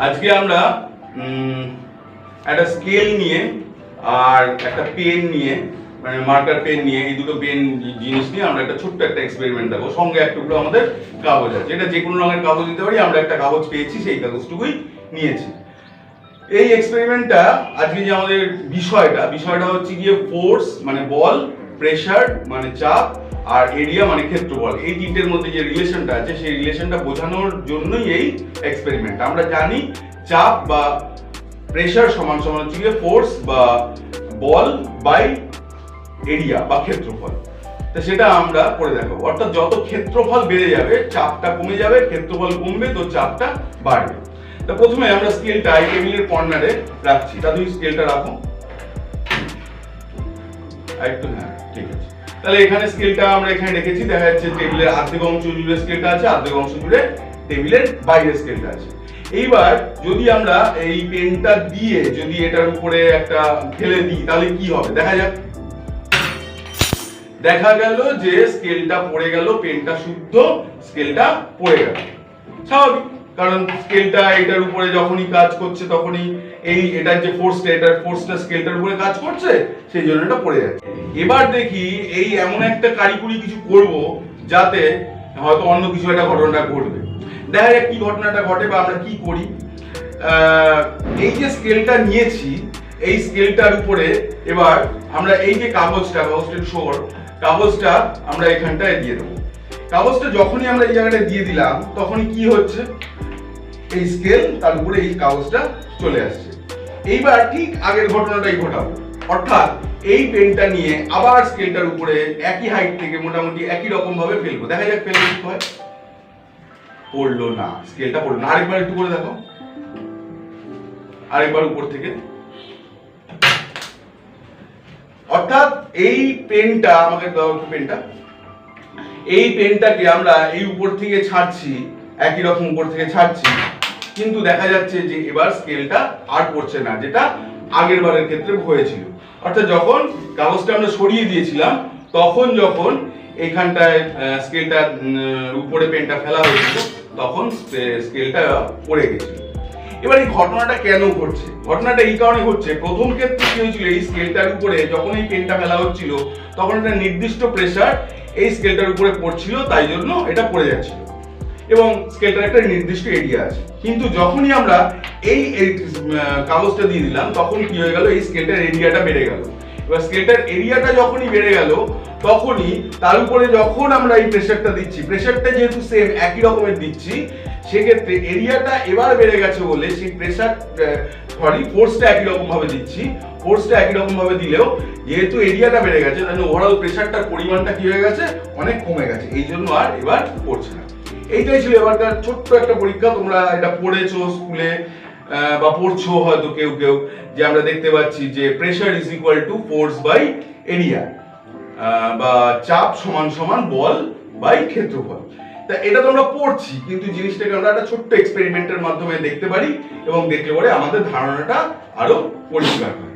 আজকে আমরা একটা স্কেল নিয়ে আর একটা পেন নিয়ে মানে মার্কার পেন নিয়ে এই দুটো পেন জিনিস নিয়ে আমরা একটা ছোট্ট একটা এক্সপেরিমেন্ট দেবো। সঙ্গে এক টুকরো আমাদের কাগজ আছে, এটা যে কোনো রঙের কাগজ দিতে পারি। আমরা একটা কাগজ পেয়েছি, সেই কাগজটুকুই নিয়েছি। এই এক্সপেরিমেন্টটা আজকে যে আমাদের বিষয়টা হচ্ছে গিয়ে ফোর্স মানে বল, প্রেসার মানে চাপ, আর এরিয়া মানে ক্ষেত্রফল। এই তিনটের মধ্যে যে রিলেশনটা আছে সেই রিলেশনটা বোঝানোর জন্যই এই এক্সপেরিমেন্ট। আমরা জানি চাপ বা প্রেসার সমান সমান হচ্ছে গিয়ে ফোর্স বা বল বাই এরিয়া বা ক্ষেত্রফল। তো সেটা আমরা করে দেখাবো। অর্থাৎ যত ক্ষেত্রফল বেড়ে যাবে চাপটা কমে যাবে, ক্ষেত্রফল কমবে তো চাপটা বাড়বে। তো প্রথমে আমরা স্কেলটা এই টেবিলের কর্নারে রাখছি। তা তুমি স্কেলটা রাখো একটু। হ্যাঁ, ঠিক আছে। তাহলে এখানে স্কেলটা আমরা এখানে রেখেছি। দেখা যাচ্ছে টেবিলের অর্ধেক অংশ জুড়ে স্কেলটা আছে, অর্ধেক অংশ জুড়ে টেবিলের বাইরে স্কেলটা আছে। এইবার যদি আমরা এই পেনটা দিয়ে যদি এটার উপরে একটা ফেলে দিই তাহলে কি হবে দেখা যাক। দেখা গেল যে স্কেলটা পড়ে গেল, পেনটা শুদ্ধ, স্কেলটা পড়ে গেল। স্বাভাবিক, কারণ স্কেলটা এটার উপরে যখনই কাজ করছে তখনই এটার যে ফোর্সটা স্কেলটার উপরে কাজ করছে, সেই জন্য এটা পড়ে যাচ্ছে। এবার দেখি এই এমন একটা কারিকুরি কিছু করব যাতে হয়তো অন্য কিছু একটা ঘটনাটা ঘটবে। দেখা যাক কি ঘটনাটা ঘটে বা আমরা কি করি। এই যে স্কেলটা নিয়েছি, এই স্কেলটার উপরে এবার আমরা এই যে কাগজটা শোর কাগজটা আমরা এখানটায় দিয়ে দেবো। কাগজটা যখনই আমরা এই জায়গাটা দিয়ে দিলাম তখনই কি হচ্ছে, এই স্কেল তার উপরে এই কাগজটা চলে আসছে। এইবার ঠিক আগের ঘটনাটাই ঘটাবো, অর্থাৎ এই পেনটা নিয়ে আবার স্কেলটার উপরে একই হাইট থেকে মোটামুটি একই রকম ভাবে ফেলবো। দেখা যাক ফেললে কি হয়। পড়লো না, স্কেলটা পড়লো না। আরেকবার একটু করে দেখো, আরেকবার উপর থেকে। অর্থাৎ এই পেনটা আমাকে দাও একটু পেনটা। এই পেনটাকে আমরা এই উপর থেকে ছাড়ছি, একই রকম উপর থেকে ছাড়ছি, কিন্তু দেখা যাচ্ছে যে এবার স্কেলটা আর পড়ছে না, যেটা আগের বারের ক্ষেত্রে হয়েছিল। অর্থাৎ যখন কাগজটা আমরা সরিয়ে দিয়েছিলাম তখন যখন এইখানটায় স্কেলটার উপরে পেনটা ফেলা হয়েছিল তখন স্কেলটা পড়ে গেছিল। এবার এই ঘটনাটা কেন ঘটছে? ঘটনাটা এই কারণে ঘটছে, প্রথম ক্ষেত্রে কি হয়েছিল, এই স্কেলটার উপরে যখন এই পেনটা ফেলা হচ্ছিল তখন একটা নির্দিষ্ট প্রেসার এই স্কেলটার উপরে পড়ছিল, তাই জন্য এটা পড়ে যাচ্ছিল এবং স্কেলটার একটা নির্দিষ্ট এরিয়া আছে। কিন্তু যখনই আমরা এই কাগজটা দিয়ে দিলাম তখন কি হয়ে গেল, এই স্কেলটার এরিয়াটা বেড়ে গেল। এবার স্কেলটার এরিয়াটা যখনই বেড়ে গেল তখনই তার উপরে যখন আমরা এই প্রেসারটা দিচ্ছি, প্রেসারটা যেহেতু সেম একই রকমের দিচ্ছি, সেক্ষেত্রে এরিয়াটা এবার বেড়ে গেছে বলে সেই ফোর্সটা একই রকম ভাবে দিচ্ছি। ফোর্সটা একই রকম ভাবে দিলেও যেহেতু এরিয়াটা বেড়ে গেছে তাহলে ওভারঅল প্রেসারটার পরিমাণটা কি হয়ে গেছে, অনেক কমে গেছে। এই জন্য আর এবার পড়ছে না। এইটাই ছিল এবারকার ছোট্ট একটা পরীক্ষা। তোমরা এটা পড়েছো স্কুলে বা পড়ছো হয়তো কেউ কেউ, যে আমরা দেখতে পাচ্ছি যে pressure is equal to force by area বা চাপ সমান সমান বল বাই ক্ষেত্রফল। তা এটা তো আমরা পড়ছি, কিন্তু জিনিসটাকে আমরা একটা ছোট্ট এক্সপেরিমেন্টের মাধ্যমে দেখতে পারি এবং দেখলে পরে আমাদের ধারণাটা আরো পরিষ্কার হয়।